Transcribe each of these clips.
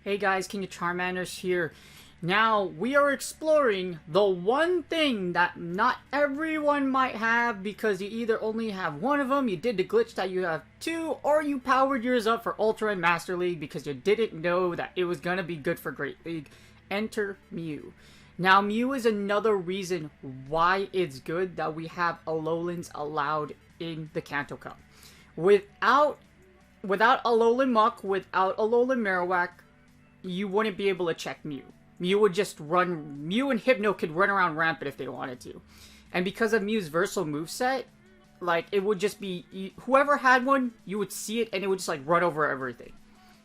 Hey guys, King of Charmanders here. Now, we are exploring the one thing that not everyone might have because you either only have one of them, you did the glitch that you have two, or you powered yours up for Ultra and Master League because you didn't know that it was going to be good for Great League. Enter Mew. Now, Mew is another reason why it's good that we have Alolans allowed in the Kanto Cup. Without Alolan Muck, without Alolan Marowak, you wouldn't be able to check Mew. Mew would just run... Mew and Hypno could run around rampant if they wanted to. And because of Mew's versatile moveset, like, it would just be... Whoever had one, you would see it and it would just, like, run over everything.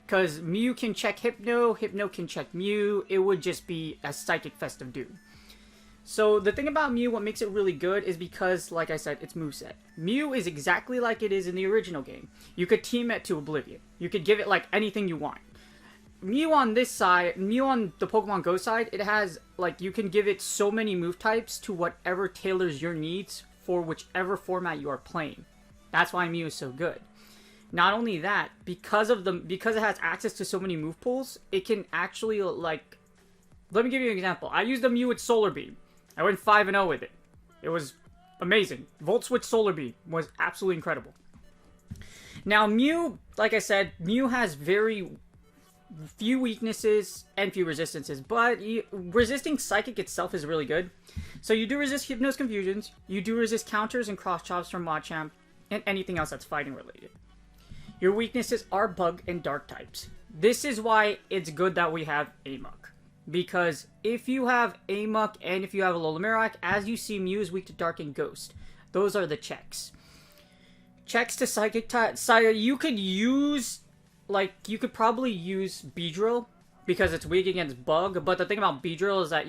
Because Mew can check Hypno, Hypno can check Mew, it would just be a Psychic Fest of Doom. So, the thing about Mew, what makes it really good is because, like I said, it's moveset. Mew is exactly like it is in the original game. You could team it to Oblivion. You could give it, like, anything you want. Mew on this side, Mew on the Pokemon Go side, it has, like, you can give it so many move types to whatever tailors your needs for whichever format you are playing. That's why Mew is so good. Not only that, because it has access to so many move pools, it can actually, like, let me give you an example. I used a Mew with Solar Beam. I went 5-0 with it. It was amazing. Volt Switch Solar Beam was absolutely incredible. Now, Mew, like I said, Mew has very few weaknesses and few resistances, but resisting Psychic itself is really good. So you do resist Hypno's Confusions, you do resist counters and cross chops from Machamp, and anything else that's fighting related. Your weaknesses are Bug and Dark types. This is why it's good that we have Amok. Because if you have Amok and if you have Alolan Marowak, as you see, Mew is weak to Dark and Ghost. Those are the checks. Checks to Psychic type. You could use... Like, you could probably use Beedrill because it's weak against Bug, but the thing about Beedrill is that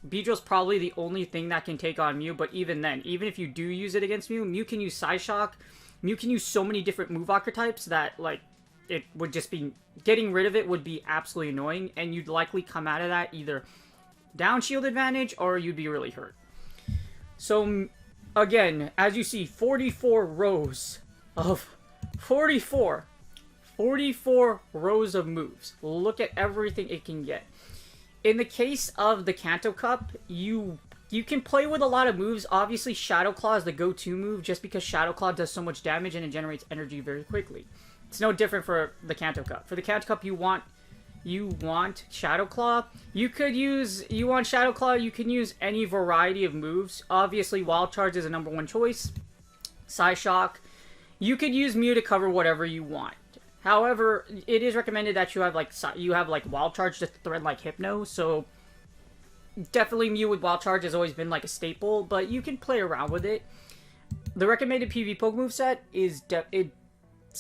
Beedrill's probably the only thing that can take on Mew, but even then, even if you do use it against Mew, Mew can use Psyshock, Mew can use so many different move archetypes that, like, it would just be, getting rid of it would be absolutely annoying, and you'd likely come out of that either down shield advantage or you'd be really hurt. So, again, as you see, 44 rows of 44 rows of moves. Look at everything it can get. In the case of the Kanto Cup, you can play with a lot of moves. Obviously, Shadow Claw is the go-to move just because Shadow Claw does so much damage and it generates energy very quickly. It's no different for the Kanto Cup. For the Kanto Cup, you want Shadow Claw. You want Shadow Claw, you can use any variety of moves. Obviously, Wild Charge is a #1 choice. Psyshock. You could use Mew to cover whatever you want. However, it is recommended that you have like Wild Charge to thread like Hypno, so definitely Mew with Wild Charge has always been like a staple, but you can play around with it. The recommended PV Poke moveset is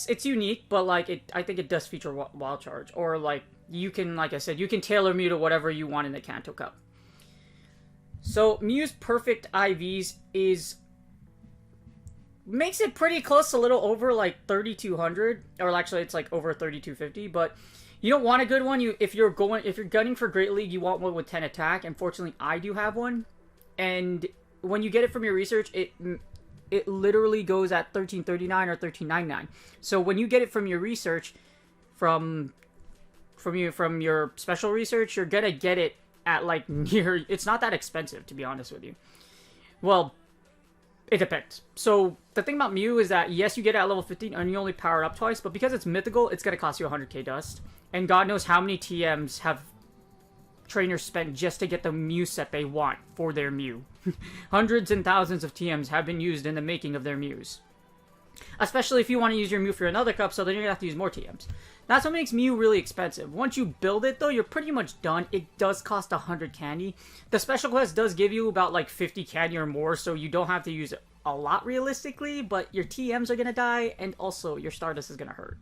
it's unique, but like I think it does feature Wild Charge, or like you can, like I said, you can tailor Mew to whatever you want in the Kanto Cup. So Mew's perfect IVs makes it pretty close, a little over like 3,200, or actually it's like over 3,250. But you don't want a good one. If you're gunning for Great League, you want one with 10 attack. Unfortunately, I do have one, and when you get it from your research, it literally goes at 1339 or 1399. So when you get it from your research, from your special research, you're gonna get it at like near. It's not that expensive, to be honest with you. Well, it depends. So the thing about Mew is that, yes, you get it at level 15 and you only power it up twice, but because it's mythical, it's going to cost you 100k dust. And God knows how many TMs have trainers spent just to get the Mew set they want for their Mew. Hundreds and thousands of TMs have been used in the making of their Mews. especially if you want to use your Mew for another cup, so then you're going to have to use more TMs. That's what makes Mew really expensive. Once you build it, though, you're pretty much done. It does cost 100 candy. The special quest does give you about, like, 50 candy or more, so you don't have to use a lot realistically, but your TMs are going to die, and also your Stardust is going to hurt.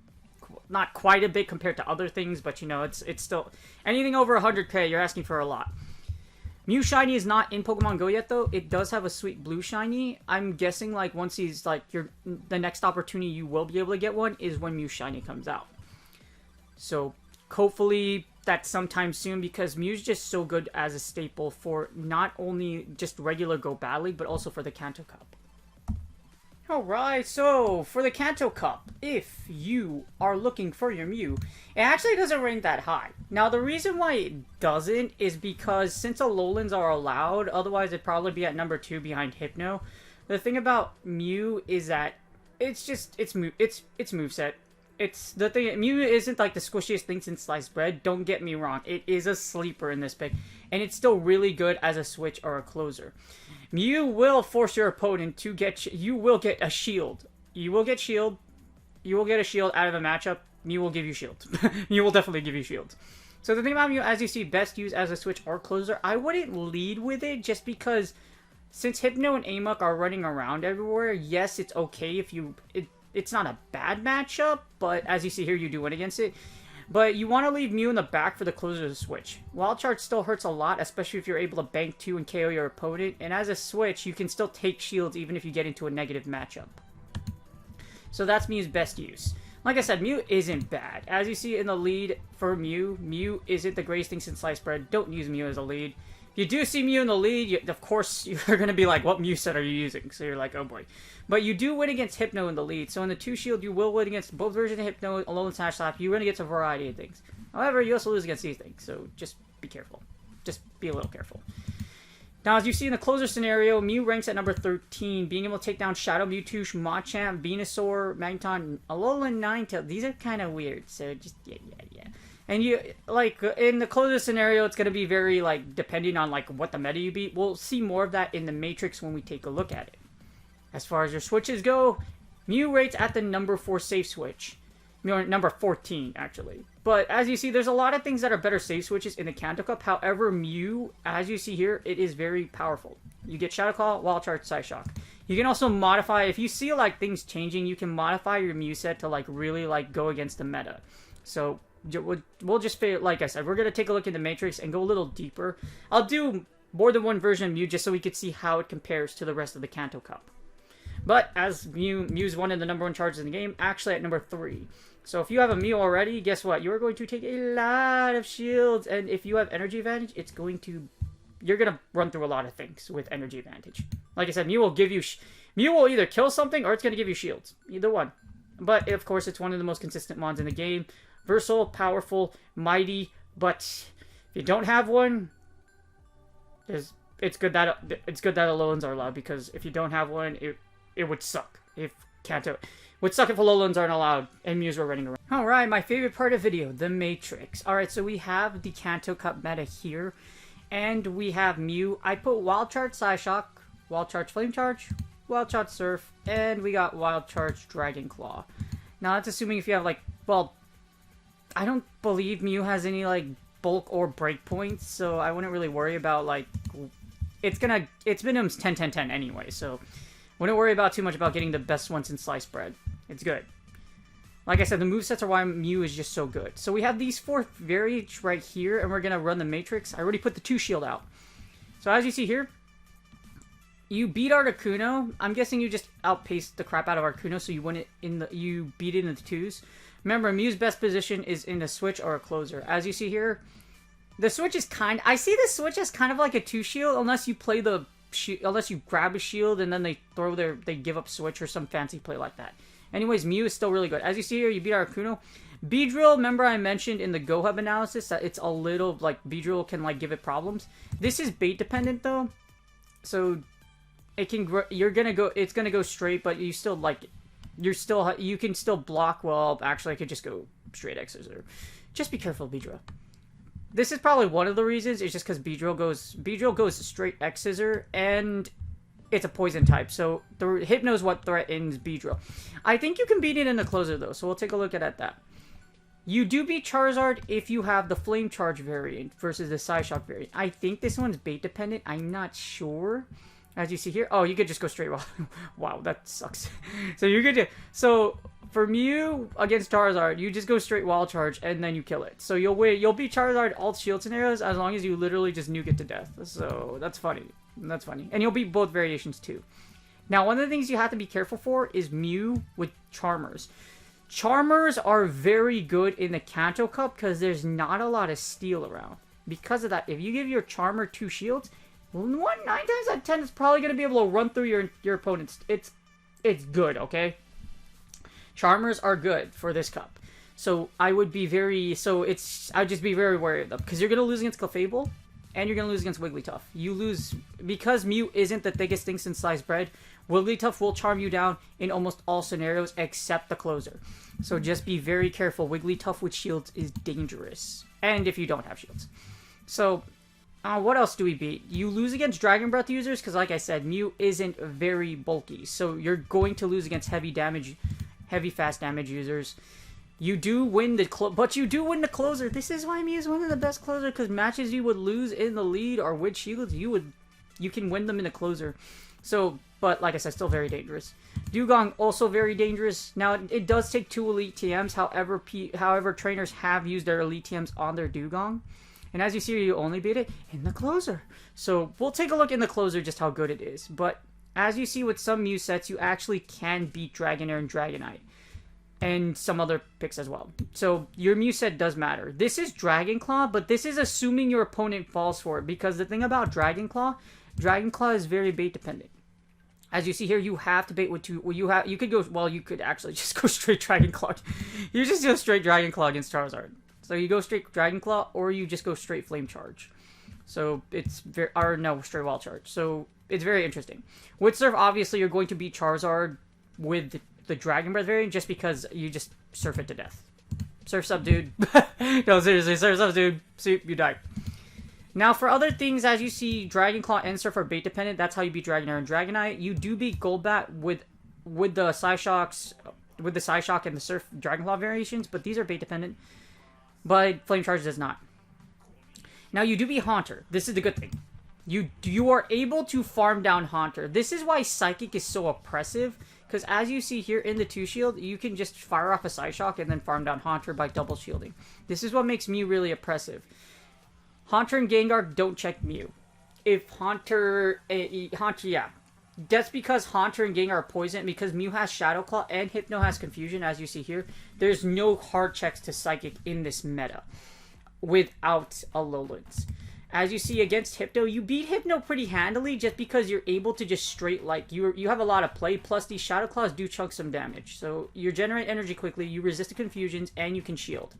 Not quite a bit compared to other things, but, you know, it's still... Anything over 100k, you're asking for a lot. Mew Shiny is not in Pokemon Go yet, though. It does have a sweet blue shiny. I'm guessing, like, once he's, like, the next opportunity you will be able to get one is when Mew Shiny comes out. So, hopefully that's sometime soon, because Mew's just so good as a staple for not only just regular Go Battle League, but also for the Kanto Cup. Alright, so for the Kanto Cup, if you are looking for your Mew, it actually doesn't rank that high. Now, the reason why it doesn't is because since Alolans are allowed, otherwise it'd probably be at number 2 behind Hypno. The thing about Mew is that it's moveset. It's the thing. Mew isn't like the squishiest thing since sliced bread. Don't get me wrong. It is a sleeper in this pick, and it's still really good as a switch or a closer. Mew will force your opponent to get. You will get a shield. You will get shield. You will get a shield out of a matchup. Mew will give you shield. Mew will definitely give you shield. So the thing about Mew, as you see, best used as a switch or closer. I wouldn't lead with it just because, since Hypno and Amok are running around everywhere. Yes, it's okay if you. It's not a bad matchup, but as you see here, you do win against it. But you want to leave Mew in the back for the closer to switch. Wild Charge still hurts a lot, especially if you're able to bank 2 and KO your opponent. And as a switch, you can still take shields even if you get into a negative matchup. So that's Mew's best use. Like I said, Mew isn't bad. As you see in the lead for Mew, Mew isn't the greatest thing since sliced bread. Don't use Mew as a lead. If you do see Mew in the lead, of course, you're going to be like, what Mew set are you using? So you're like, oh boy. But you do win against Hypno in the lead. So in the 2 shield, you will win against both versions of Hypno, Alolan Slash Slap. You win against a variety of things. However, you also lose against these things. So just be careful. Just be a little careful. Now, as you see in the closer scenario, Mew ranks at number 13. Being able to take down Shadow Mewtwo, Machamp, Venusaur, Magneton, Alolan Ninetale. These are kind of weird. So just, yeah. And you, like, in the closer scenario, it's going to be very, like, depending on, like, what the meta you beat. We'll see more of that in the Matrix when we take a look at it. As far as your switches go, Mew rates at the number 4 safe switch. Number 14, actually. But as you see, there's a lot of things that are better safe switches in the Kanto Cup. However, Mew, as you see here, it is very powerful. You get Shadow Claw, Wild Charge, Psyshock. You can also modify, if you see, like, things changing, you can modify your Mew set to, like, really, like, go against the meta. So we'll just, like I said, we're going to take a look at the Matrix and go a little deeper. I'll do more than one version of Mew just so we could see how it compares to the rest of the Kanto Cup. But as Mew's one of the number 1 charges in the game, actually at number 3. So if you have a Mew already, guess what? You're going to take a lot of shields. And if you have energy advantage, you're going to run through a lot of things with energy advantage. Like I said, Mew will give you... Mew will either kill something or it's going to give you shields. Either one. But, of course, it's one of the most consistent mons in the game. Versatile, powerful, mighty. But if you don't have one, it's good that Alolans are allowed. Because if you don't have one, it would suck if Kanto... Would suck if Alolans aren't allowed and Mews were running around. Alright, my favorite part of video, the Matrix. Alright, so we have the Kanto Cup meta here. And we have Mew. I put Wild Charge Psyshock, Wild Charge Flame Charge, Wild Charge Surf, and we got Wild Charge Dragon Claw. Now that's assuming if you have like, well, I don't believe Mew has any like bulk or breakpoints, so I wouldn't really worry about like, it's minimum's 10-10-10 anyway, so wouldn't worry about too much about getting the best ones in sliced bread. It's good. Like I said, the movesets are why Mew is just so good. So we have these 4 variants right here, and we're going to run the Matrix. I already put the 2 shield out. So as you see here, you beat Articuno. I'm guessing you just outpaced the crap out of Articuno, so you beat it in the 2s. Remember, Mew's best position is in the switch or a closer. As you see here, the switch is I see the switch as kind of like a 2 shield, unless you play unless you grab a shield and then they give up switch or some fancy play like that. Anyways, Mew is still really good. As you see here, you beat Articuno. Beedrill, remember I mentioned in the Go Hub analysis that it's a little, like, Beedrill can, like, give it problems. This is bait dependent, though. So, it's gonna go straight, but you still, like, you can still block. Well, actually, I could just go straight X Scissor. Just be careful, Beedrill. This is probably one of the reasons. It's just because Beedrill goes straight X Scissor, and it's a poison type. So the Hypno's what threatens Beedrill. I think you can beat it in the closer though, so we'll take a look at that. You do beat Charizard if you have the Flame Charge variant versus the Psyshock variant. I think this one's bait dependent. I'm not sure. As you see here, oh, you could just go straight wild. Wow, that sucks. So you could just, so for Mew against Charizard, you just go straight Wild Charge and then you kill it. So you'll win. You'll beat Charizard all shield scenarios as long as you literally just nuke it to death. So that's funny. That's funny. And you'll beat both variations too. Now, one of the things you have to be careful for is Mew with Charmers. Charmers are very good in the Kanto Cup because there's not a lot of steel around. Because of that, if you give your Charmer 2 shields, 9 times out of 10 is probably going to be able to run through your opponents. It's good, okay? Charmers are good for this cup. So I would be very... I'd just be very wary of them. Because you're going to lose against Clefable, and you're going to lose against Wigglytuff. You lose... Because Mew isn't the thickest thing since sliced bread, Wigglytuff will charm you down in almost all scenarios except the closer. So just be very careful. Wigglytuff with shields is dangerous. And if you don't have shields. So... what else do we beat? You lose against Dragon Breath users because, like I said, Mew isn't very bulky. So you're going to lose against heavy fast damage users. You do win but you do win the closer. This is why Mew is one of the best closers because matches you would lose in the lead or with shields, you can win them in the closer. So, but like I said, still very dangerous. Dugong also very dangerous. Now it does take 2 elite TMs. However, trainers have used their elite TMs on their Dugong. And as you see, you only beat it in the closer. So we'll take a look in the closer just how good it is. But as you see with some Mew sets, you actually can beat Dragonair and Dragonite. And some other picks as well. So your Mew set does matter. This is Dragon Claw, but this is assuming your opponent falls for it. Because the thing about Dragon Claw is very bait dependent. As you see here, you have to bait with 2. Well, you could actually just go straight Dragon Claw. You just go straight Dragon Claw against Charizard. So you go straight Dragon Claw, or you just go straight Flame Charge. So it's straight Wild Charge. So it's very interesting. With Surf, obviously, you're going to beat Charizard with the Dragon Breath variant, just because you just surf it to death. Surf's up, dude. No, seriously, surf's up, dude. See, you die. Now, for other things, as you see, Dragon Claw and Surf are bait dependent. That's how you beat Dragonair and Dragonite. You do beat Golbat with the Psyshocks, with the Psyshock and the Surf Dragon Claw variations, but these are bait dependent. But Flame Charge does not. Now, you do beat Haunter. This is the good thing. You are able to farm down Haunter. This is why Psychic is so oppressive. Because as you see here in the 2 shield, you can just fire off a Psyshock and then farm down Haunter by double shielding. This is what makes Mew really oppressive. Haunter and Gengar don't check Mew. If Haunter, that's because Haunter and Gengar are poison. Because Mew has Shadow Claw and Hypno has Confusion, as you see here. There's no hard checks to Psychic in this meta without Alolan. As you see against Hypno, you beat Hypno pretty handily just because you're able to just straight, like, you have a lot of play, plus these Shadow Claws do chunk some damage. So you generate energy quickly, you resist the confusions, and you can shield.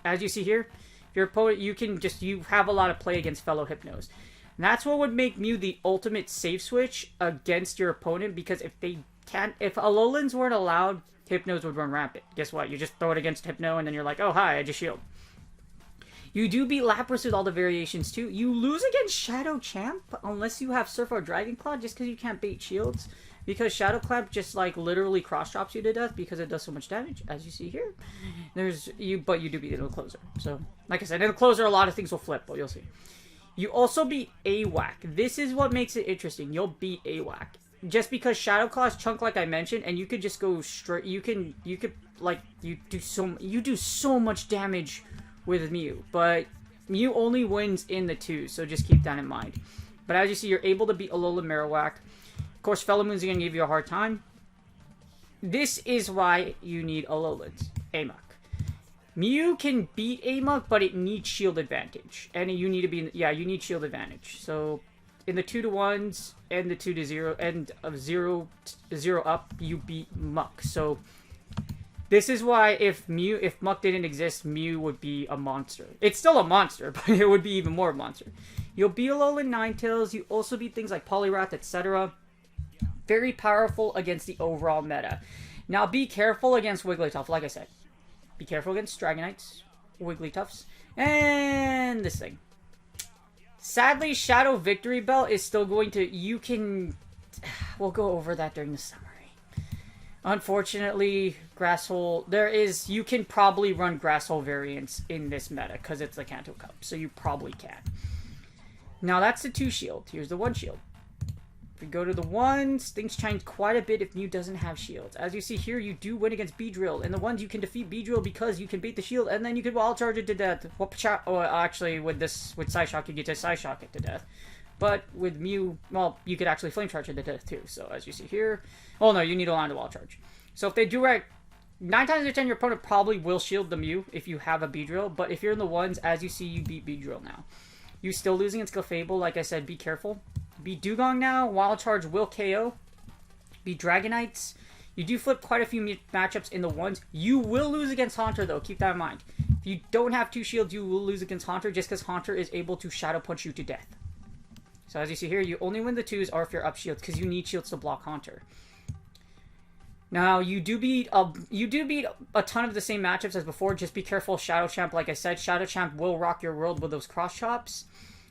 As you see here, your opponent, you have a lot of play against fellow Hypnos. And that's what would make Mew the ultimate safe switch against your opponent, because if Alolans weren't allowed, Hypnos would run rampant. Guess what? You just throw it against Hypno, and then you're like, oh, hi, I just shield. You do beat Lapras with all the variations, too. You lose against Shadow Champ, unless you have Surf or Dragon Claw, just because you can't bait shields. Because Shadow Clamp just, like, literally cross-drops you to death because it does so much damage, as you see here. But you do beat it in the closer. So, like I said, in the closer, a lot of things will flip, but you'll see. You also beat AWAC. This is what makes it interesting. You'll beat AWAC. Just because Shadow Claws chunk, like I mentioned, and you could just go straight. You do so much damage with Mew, but Mew only wins in the 2, so just keep that in mind. But as you see, you're able to beat Alolan Marowak. Of course, Fellow Moon's going to give you a hard time. This is why you need Alolans. Amok. Mew can beat Amok, but it needs shield advantage. And you need to be... you need shield advantage. So, in the 2-to-1s and the 2-to-0, and of 0 up, you beat Muck. So, this is why if Muck didn't exist, Mew would be a monster. It's still a monster, but it would be even more of a monster. You'll beat Alolan Ninetales. You also beat things like Poliwrath, etc. Very powerful against the overall meta. Now, be careful against Wigglytuff, like I said. Be careful against Dragonites, Wigglytuffs, and this thing. Sadly, Shadow Victory Belt is still going to... You can we'll go over that during the summary. Unfortunately, Grass Hole, you can probably run Grass Hole variants in this meta because it's the Kanto Cup, so you probably can. Now that's the 2 shield. Here's the 1 shield. If we go to the 1s, things change quite a bit if Mew doesn't have shields. As you see here, you do win against Beedrill. And the 1s, you can defeat Beedrill because you can bait the shield, and then you can wall charge it to death. Oh, actually, with Psyshock, you get to Psyshock it to death. But with Mew, well, you could actually Flame Charge it to death too. So as you see here, oh no, you need to land the wall charge. So if they do right, 9 times out of 10, your opponent probably will shield the Mew if you have a Beedrill. But if you're in the 1s, as you see, you beat Beedrill now. You still losing against Clefable, like I said, be careful. Be Dugong now, Wild Charge will KO. Be Dragonites. You do flip quite a few matchups in the 1s. You will lose against Haunter though, keep that in mind. If you don't have 2 shields, you will lose against Haunter just because Haunter is able to Shadow Punch you to death. So as you see here, you only win the 2s or if you're up shields because you need shields to block Haunter. Now, you do beat a ton of the same matchups as before. Just be careful, Shadow Champ, like I said. Shadow Champ will rock your world with those cross chops.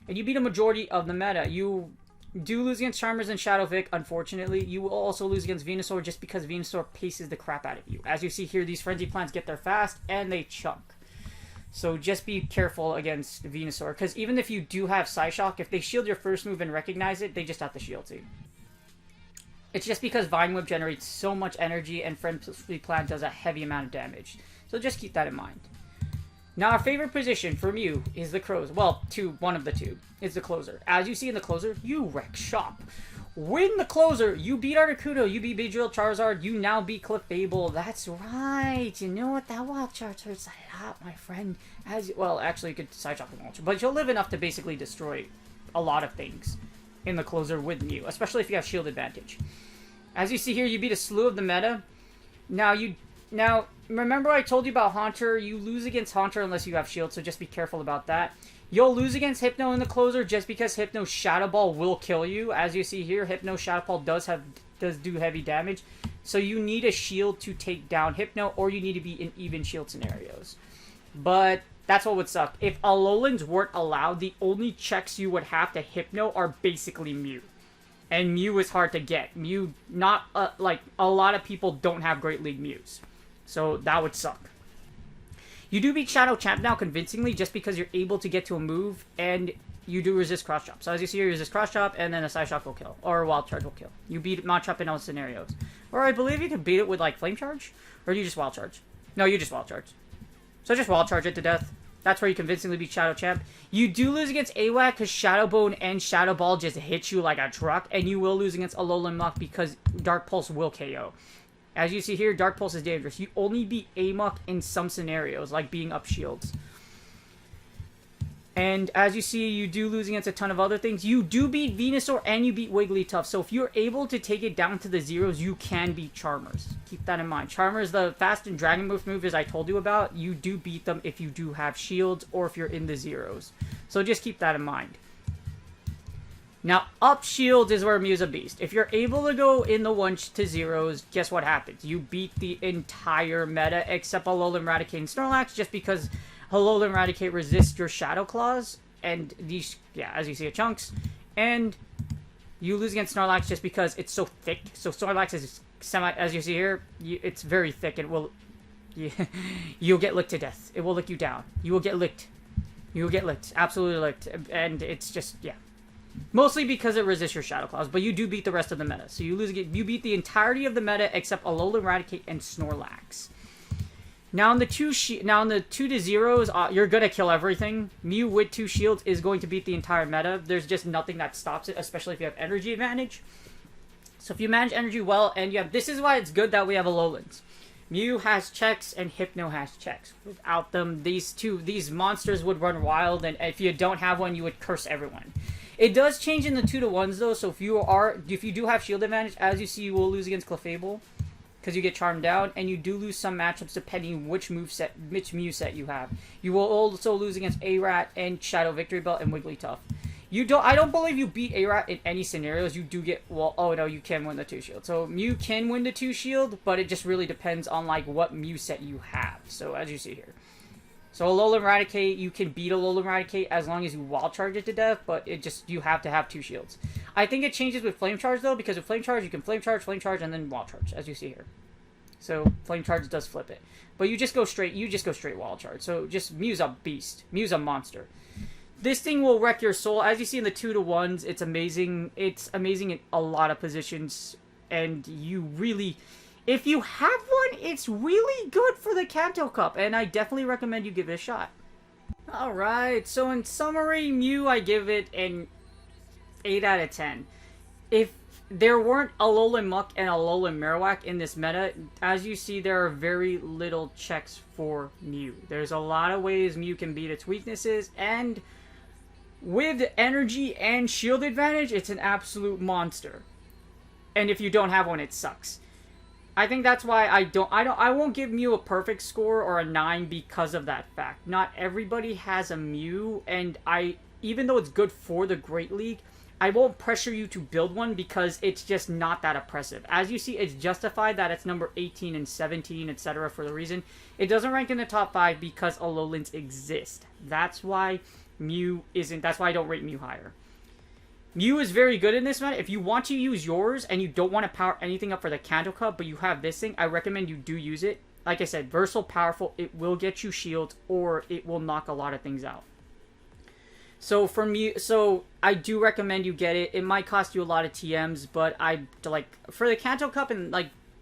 And you beat a majority of the meta. You do lose against Charmers and Shadow Vic, unfortunately. You will also lose against Venusaur just because Venusaur paces the crap out of you. As you see here, these Frenzy Plants get there fast and they chunk. So just be careful against Venusaur. Because even if you do have Psyshock, if they shield your first move and recognize it, they just have to shield you. It's just because Vine Whip generates so much energy and Frenzy Plant does a heavy amount of damage. So just keep that in mind. Now, our favorite position for Mew is the Crows. Well, one of the 2 is the closer. As you see in the closer, you wreck shop. Win the closer. You beat Articuno. You beat Beedrill, Charizard. You now beat Clefable. That's right. You know what? That Wild Charge hurts a lot, my friend. Well, actually, you could Side Shock with Launcher. But you'll live enough to basically destroy a lot of things in the closer with Mew, especially if you have shield advantage. As you see here, you beat a slew of the meta. Now, remember I told you about Haunter? You lose against Haunter unless you have shield, so just be careful about that. You'll lose against Hypno in the closer just because Hypno's Shadow Ball will kill you. As you see here, Hypno's Shadow Ball does do heavy damage. So you need a shield to take down Hypno, or you need to be in even shield scenarios. But that's what would suck. If Alolans weren't allowed, the only checks you would have to Hypno are basically Mew. And Mew is hard to get. Mew, like, a lot of people don't have Great League Mews. So that would suck. You do beat Shadow Champ now convincingly just because you're able to get to a move and you do resist Cross Chop. So as you see here, you resist Cross Chop and then a Psyshock will kill. Or a Wild Charge will kill. You beat Machop in all scenarios. Or I believe you can beat it with like Flame Charge. Or do you just Wild Charge? No, you just Wild Charge. So just Wild Charge it to death. That's where you convincingly beat Shadow Champ. You do lose against AWAC because Shadow Bone and Shadow Ball just hit you like a truck. And you will lose against Alolan Muck because Dark Pulse will KO. As you see here, Dark Pulse is dangerous. You only beat Amok in some scenarios, like being up shields. And as you see, you do lose against a ton of other things. You do beat Venusaur and you beat Wigglytuff. So if you're able to take it down to the zeros, you can beat Charmers. Keep that in mind. Charmers, the fast and Dragon move as I told you about, you do beat them if you do have shields or if you're in the zeros. So just keep that in mind. Now, up shield is where Mew's a beast. If you're able to go in the 1s to zeros, guess what happens? You beat the entire meta except Alolan Raticate and Snorlax just because Alolan Raticate resists your Shadow Claws. And these, yeah, as you see, it chunks. And you lose against Snorlax just because it's so thick. So Snorlax is as you see here, it's very thick. It will, you'll get licked to death. It will lick you down. You will get licked. You will get licked. Absolutely licked. And it's just, yeah. Mostly because it resists your Shadow Claws, but you do beat the rest of the meta. So you beat the entirety of the meta except Alolan Raticate and Snorlax. Now in the 2 to zeros, you're gonna kill everything. Mew with 2 shields is going to beat the entire meta. There's just nothing that stops it, especially if you have energy advantage. So if you manage energy well, and you have, this is why it's good that we have Alolans. Mew has checks and Hypno has checks. Without them, these monsters would run wild, and if you don't have one, you would curse everyone. It does change in the 2 to 1s though, so if you do have shield advantage, as you see, you will lose against Clefable because you get charmed down, and you do lose some matchups depending which Mew set you have. You will also lose against A-Rat and Shadow Victory Belt and Wigglytuff. I don't believe you beat A-Rat in any scenarios. You do get, well, oh no, you can win the 2 shield. So Mew can win the 2 shield, but it just really depends on like what Mew set you have. So as you see here. So Alolan Raticate, you can beat Alolan Raticate as long as you wild charge it to death, but you have to have 2 shields. I think it changes with Flame Charge though, because with Flame Charge you can Flame Charge, and then wild charge, as you see here. So Flame Charge does flip it. But you just go straight wild charge. So just Mew's a beast. Mew's a monster. This thing will wreck your soul. As you see in the 2-to-1s, it's amazing. It's amazing in a lot of positions. And you really, if you have one, it's really good for the Kanto Cup. And I definitely recommend you give it a shot. Alright, so in summary, Mew, I give it an 8 out of 10. If there weren't Alolan Muck and Alolan Marowak in this meta, as you see, there are very little checks for Mew. There's a lot of ways Mew can beat its weaknesses, and with energy and shield advantage, it's an absolute monster. And if you don't have one, it sucks. I think that's why I won't give Mew a perfect score or a 9 because of that fact. Not everybody has a Mew, and even though it's good for the Great League, I won't pressure you to build one because it's just not that impressive. As you see, it's justified that it's number 18 and 17, etc. for the reason. It doesn't rank in the top 5 because Alolans exist. That's why Mew isn't. That's why I don't rate Mew higher. Mew is very good in this meta. If you want to use yours and you don't want to power anything up for the Kanto Cup, but you have this thing, I recommend you do use it. Like I said, versatile, powerful, it will get you shields or it will knock a lot of things out. So for me, I do recommend you get it. It might cost you a lot of TMs, but for the Kanto Cup and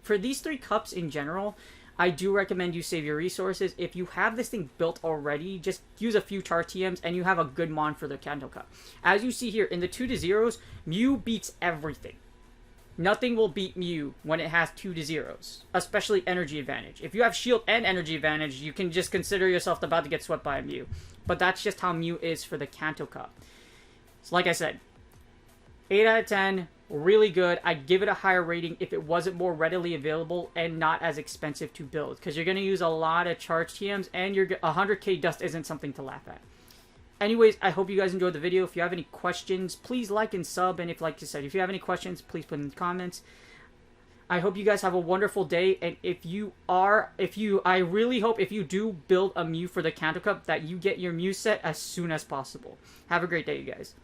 for these 3 cups in general, I do recommend you save your resources. If you have this thing built already, just use a few char TMs and you have a good mon for the Kanto Cup. As you see here, in the 2-to-0s, Mew beats everything. Nothing will beat Mew when it has 2-to-0s, especially energy advantage. If you have shield and energy advantage, you can just consider yourself about to get swept by a Mew. But that's just how Mew is for the Kanto Cup. So like I said, 8 out of 10, really good. I'd give it a higher rating if it wasn't more readily available and not as expensive to build. Because you're going to use a lot of charge TMs and 100k dust isn't something to laugh at. Anyways, I hope you guys enjoyed the video. If you have any questions, please like and sub. And like I said, if you have any questions, please put in the comments. I hope you guys have a wonderful day. And I really hope if you do build a Mew for the Kanto Cup that you get your Mew set as soon as possible. Have a great day, you guys.